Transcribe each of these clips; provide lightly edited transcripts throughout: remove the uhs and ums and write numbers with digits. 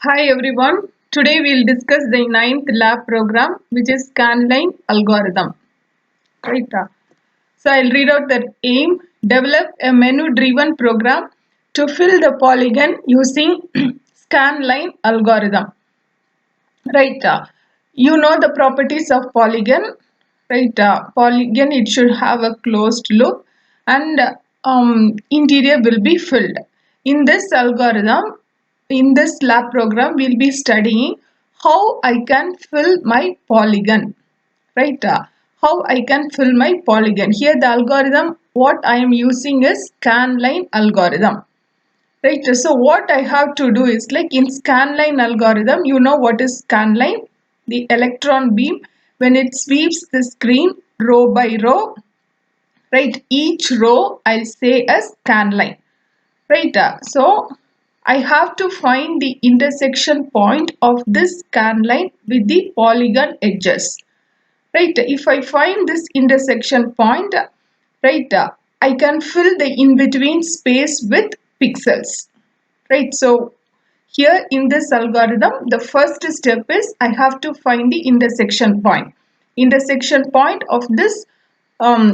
Hi everyone. Today we'll discuss the ninth lab program, which is scanline algorithm. Right. So I'll read out the aim: develop a menu-driven program to fill the polygon using scanline algorithm. Right. You know the properties of polygon. Right. Polygon, it should have a closed loop, and interior will be filled. In this algorithm, in this lab program, we'll be studying how I can fill my polygon. Right. How I can fill my polygon. Here the algorithm what I am using is scanline algorithm. Right. So what I have to do is, like in scanline algorithm, you know what is scanline? The electron beam, when it sweeps the screen row by row, right? Each row I'll say as scanline. Right. So I have to find the intersection point of this scanline with the polygon edges. Right. If I find this intersection point, right, I can fill the in between space with pixels. Right. So here in this algorithm, the first step is I have to find the intersection point. Intersection point of this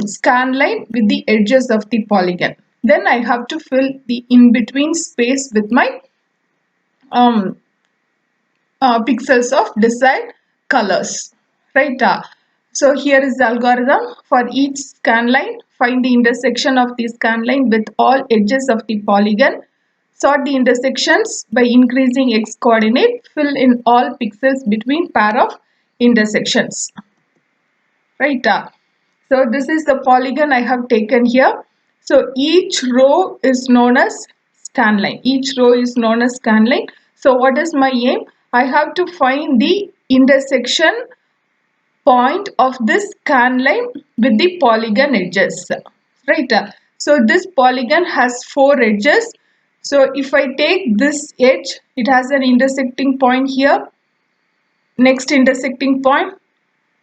scan line with the edges of the polygon. Then I have to fill the in-between space with my um, pixels of desired colors. Right. So here is the algorithm for each scan line. Find the intersection of the scan line with all edges of the polygon. Sort the intersections by increasing x coordinate. Fill in all pixels between pair of intersections. Right. So this is the polygon I have taken here. So each row is known as scan line. Each row is known as scan line. So what is my aim? I have to find the intersection point of this scan line with the polygon edges. Right. So this polygon has four edges. So if I take this edge, it has an intersecting point here, next intersecting point,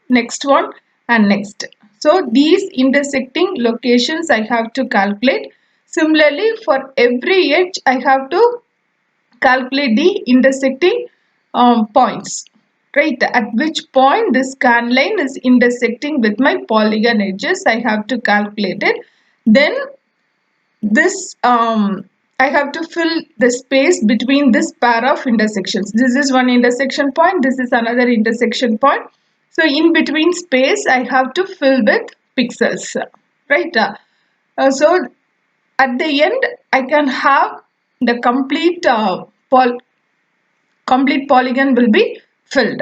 next one, and next. So these intersecting locations I have to calculate. Similarly, for every edge I have to calculate the intersecting points. Right, at which point this scan line is intersecting with my polygon edges, I have to calculate it. Then this I have to fill the space between this pair of intersections. This is one intersection point, this is another intersection point. So in between space I have to fill with pixels. Right. So at the end I can have the complete polygon will be filled.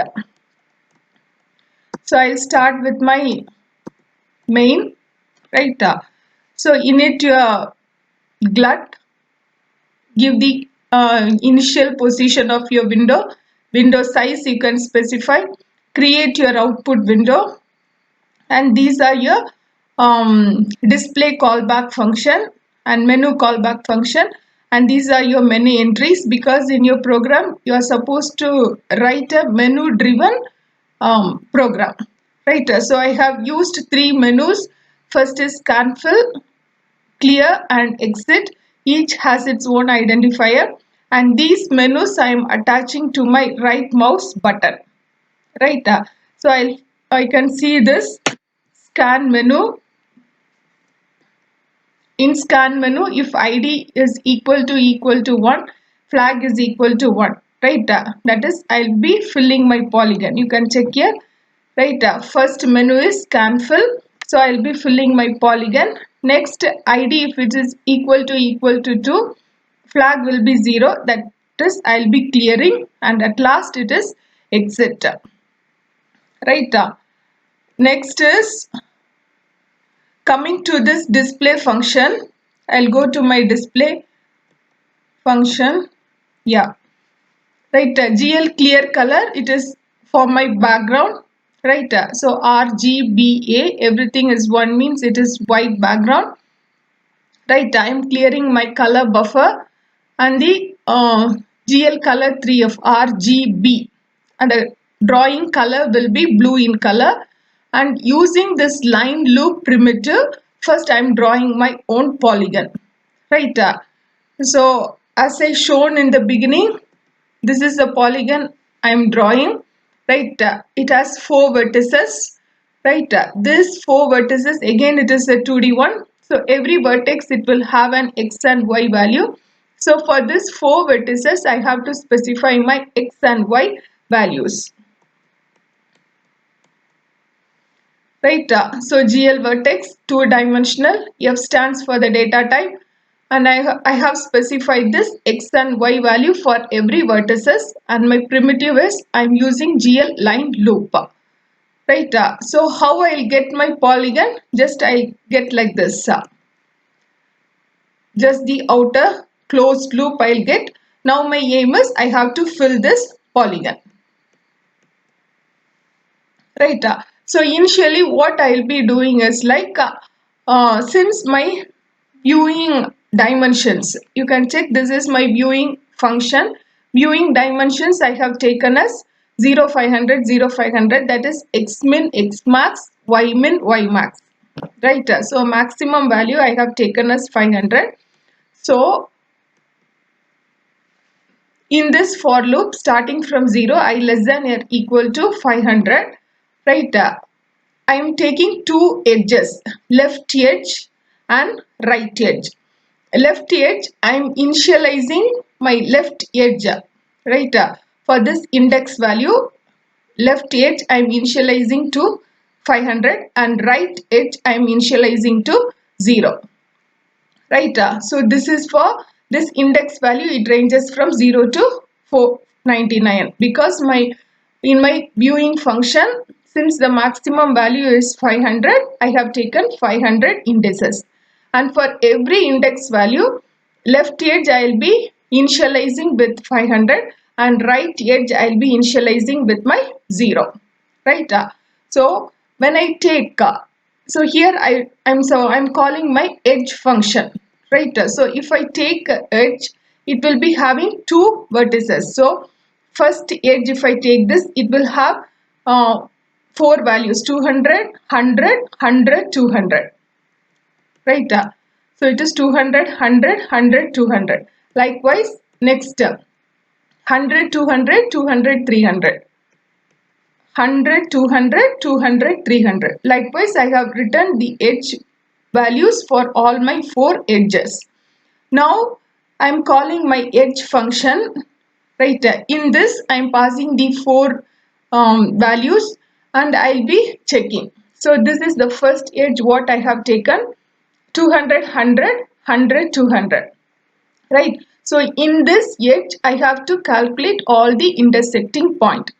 So I'll start with my main. Right. So in it glut, give the initial position of your window size you can specify, create your output window, and these are your display callback function and menu callback function, and these are your menu entries, because in your program you are supposed to write a menu driven program. Right. So I have used three menus. First is scan fill, clear, and exit. Each has its own identifier, and these menus I am attaching to my right mouse button. Right. So I can see this scan menu. In scan menu, if id is equal to 1, flag is equal to 1. Right. That is, I'll be filling my polygon. You can check here. Right. First menu is scan fill. So I'll be filling my polygon. Next, id, if it is equal to 2, flag will be 0. That is, I'll be clearing. And at last it is exit. Right. Next is coming to this display function. I'll go to my display function. Yeah. Right. GL clear color, it is for my background. Right. So RGBA, everything is one, means it is white background. Right. I am clearing my color buffer, and the GL color 3 of RGB, and the drawing color will be blue in color. And using this line loop primitive, first I am drawing my own polygon. Right. So as I shown in the beginning, this is a polygon I am drawing, right? It has 4 vertices, right? This 4 vertices, again it is a 2D one. So every vertex it will have an x and y value. So for this 4 vertices, I have to specify my x and y values. Right, so GL vertex 2-dimensional, F stands for the data type, and I have specified this x and y value for every vertices, and my primitive is I'm using GL line loop. Right, so how I'll get my polygon? Just I'll get like this. Just the outer closed loop I'll get. Now my aim is I have to fill this polygon. Right, so initially what I'll be doing is like since my viewing dimensions, you can check, this is my viewing function. Viewing dimensions I have taken as 0 500 0 500, that is x min x max, y min y max. Right, so maximum value I have taken as 500. So in this for loop, starting from 0, I less than or equal to 500, right? I am taking two edges, left edge and right edge. Left edge, I am initializing my left edge, right? For this index value, left edge I am initializing to 500 and right edge I am initializing to 0. Right, so this is for this index value, it ranges from 0 to 499, because in my viewing function, since the maximum value is 500, I have taken 500 indices, and for every index value, left edge I will be initializing with 500 and right edge I will be initializing with my 0. Right, so when I take so here I'm calling my edge function, right? So if I take edge, it will be having two vertices. So first edge, if I take this, it will have 4 values, 200, 100, 100, 200. Right? So it is 200, 100, 100, 200. Likewise, next 100, 200, 200, 300. 100, 200, 200, 300. Likewise, I have written the edge values for all my 4 edges. Now, I am calling my edge function, right? In this, I am passing the 4 values and I will be checking. So, this is the first edge what I have taken, 200, 100, 100, 200. Right? So, in this edge, I have to calculate all the intersecting point.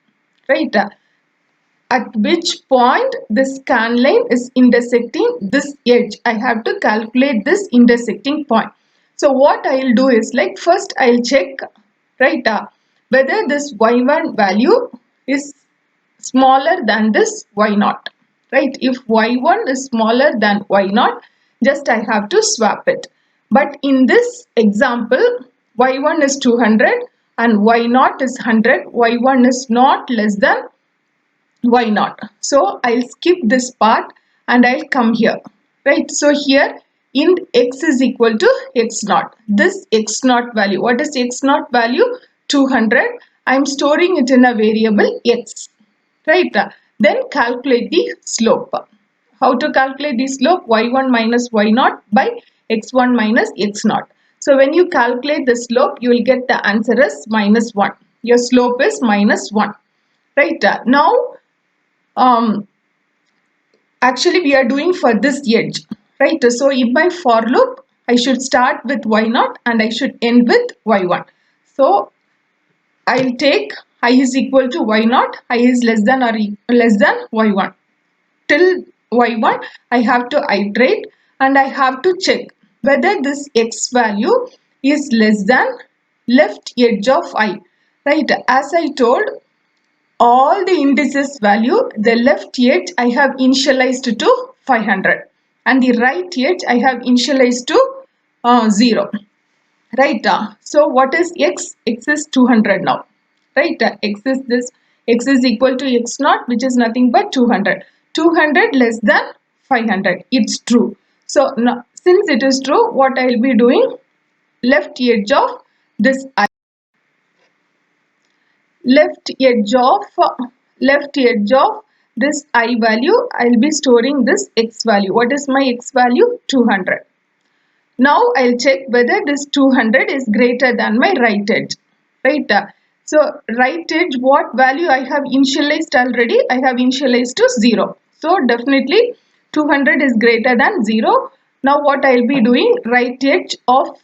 Right? At which point this scan line is intersecting this edge. I have to calculate this intersecting point. So what I'll do is, like, first I'll check, right, whether this y1 value is smaller than this y0. Right, if y1 is smaller than y0, just I have to swap it. But in this example, y1 is 200 and y0 is 100. Y1 is not less than why not? So I'll skip this part and I'll come here. Right, so here int x is equal to x0. This x0 value, what is x0 value? 200. I'm storing it in a variable x. Right, then calculate the slope. How to calculate the slope? Y1 minus y0 by x1 minus x0. So when you calculate the slope, you will get the answer as minus 1. Your slope is minus 1. Right, now actually we are doing for this edge, right? So in my for loop, I should start with y0 and I should end with y1. So I'll take I is equal to y0, I is less than or less than y1. Till y1, I have to iterate and I have to check whether this x value is less than left edge of I. Right, as I told, all the indices value, the left edge I have initialized to 500 and the right edge I have initialized to 0. Right, so what is x? X is 200 now. Right, x is this, x is equal to x0, which is nothing but 200. 200 less than 500, it's true. So now, since it is true, what I will be doing, left edge of this I. left edge of this I value, I'll be storing this x value. What is my x value? 200. Now I'll check whether this 200 is greater than my right edge. Right? So right edge, what value I have initialized already? I have initialized to 0. So definitely 200 is greater than 0. Now what I'll be doing? Right edge of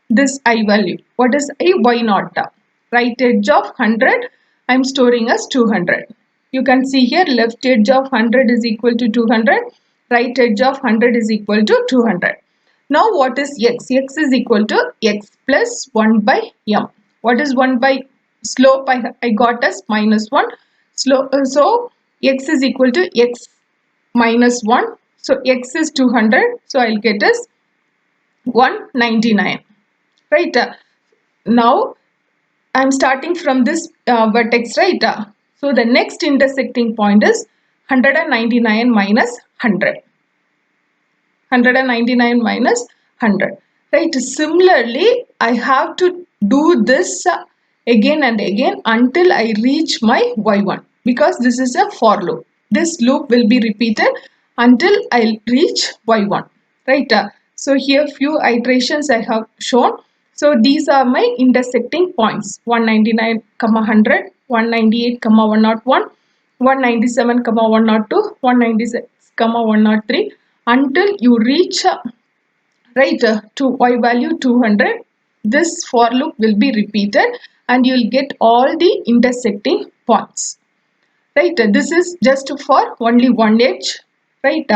this I value. What is I? Y naught. Right edge of 100, I'm storing as 200. You can see here left edge of 100 is equal to 200. Right edge of 100 is equal to 200. Now what is x? X is equal to x plus 1 by m. What is 1 by slope? I got as minus 1. So x is equal to x minus 1. So x is 200. So I'll get as 199. Right? Now I'm starting from this vertex, right? So the next intersecting point is 199 minus 100. 199 minus 100. Right? Similarly, I have to do this again and again until I reach my y1, because this is a for loop. This loop will be repeated until I reach y1. Right? So here few iterations I have shown. So these are my intersecting points: 199, 100, 198, 101, 197, 102, 196, 103, until you reach to y value 200. This for loop will be repeated and you will get all the intersecting points. Right? This is just for only one edge. Right?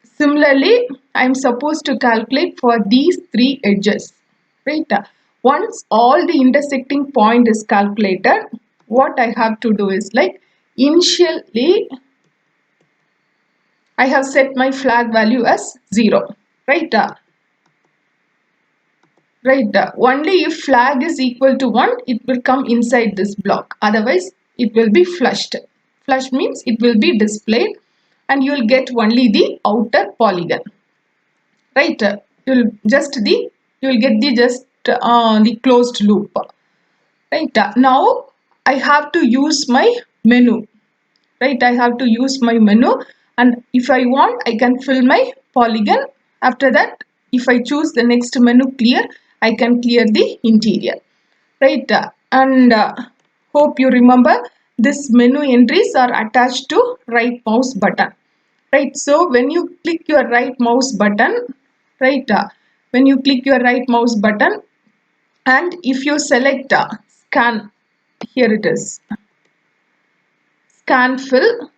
Similarly, I am supposed to calculate for these three edges. Right? Once all the intersecting point is calculated, what I have to do is, like, initially I have set my flag value as 0. Right? Only if flag is equal to 1, it will come inside this block. Otherwise, it will be flushed. Flush means it will be displayed and you will get only the outer polygon. Right? You will get the closed loop. Right? Now I have to use my menu. Right? I have to use my menu, and if I want, I can fill my polygon. After that, if I choose the next menu clear, I can clear the interior. Right? And hope you remember, this menu entries are attached to right mouse button. Right? So when you click your right mouse button, right? When you click your right mouse button, and if you select scan, here it is, scan fill,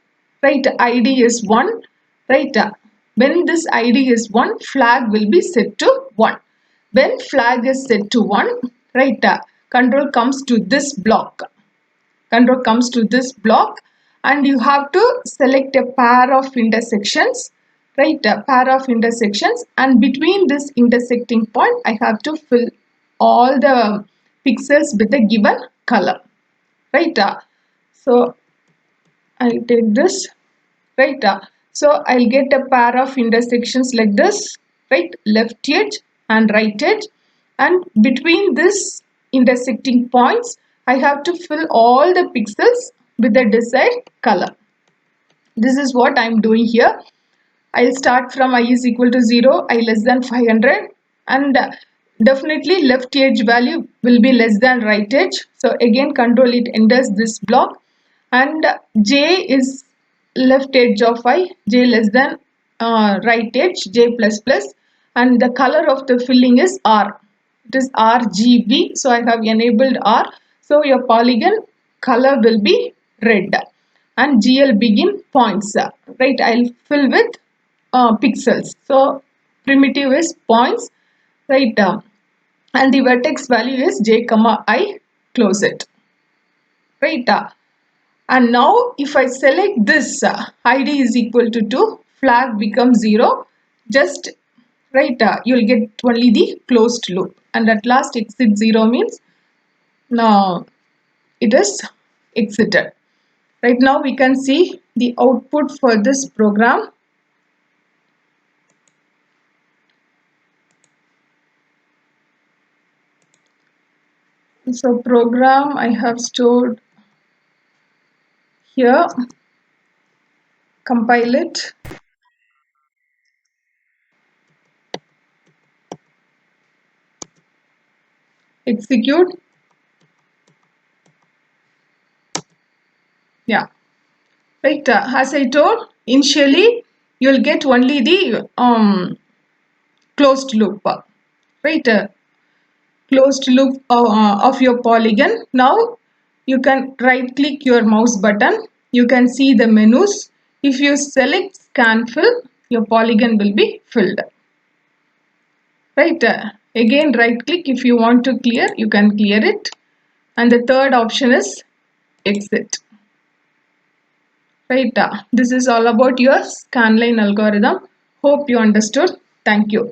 right? ID is 1. Right? When this ID is 1, flag will be set to 1. When flag is set to 1, right, control comes to this block. Control comes to this block and you have to select a pair of intersections. Right? A pair of intersections, and between this intersecting point I have to fill all the pixels with a given color. Right? So I'll take this. Right? So I'll get a pair of intersections like this. Right? Left edge and right edge, and between this intersecting points I have to fill all the pixels with the desired color. This is what I'm doing here. I'll start from I is equal to 0, I less than 500, and definitely left edge value will be less than right edge. So again control it enters this block, and j is left edge of I, j less than right edge, j plus plus, and the color of the filling is R. It is RGB, so I have enabled R. So your polygon color will be red, and GL begin points. Right? I'll fill with pixels. So primitive is points. Right? And the vertex value is j comma I, close it. Right? And now if I select this ID is equal to 2, flag becomes 0. Just right, you'll get only the closed loop, and at last exit 0 means now it is exited. Right? Now we can see the output for this program. So program I have stored here, compile it. Execute. Yeah, right. As I told, initially you'll get only the closed loop, right? Closed loop of your polygon. Now you can right click your mouse button. You can see the menus. If you select scan fill, your polygon will be filled. Right. Again right click if you want to clear, you can clear it. And the third option is exit. Right. This is all about your scanline algorithm. Hope you understood. Thank you.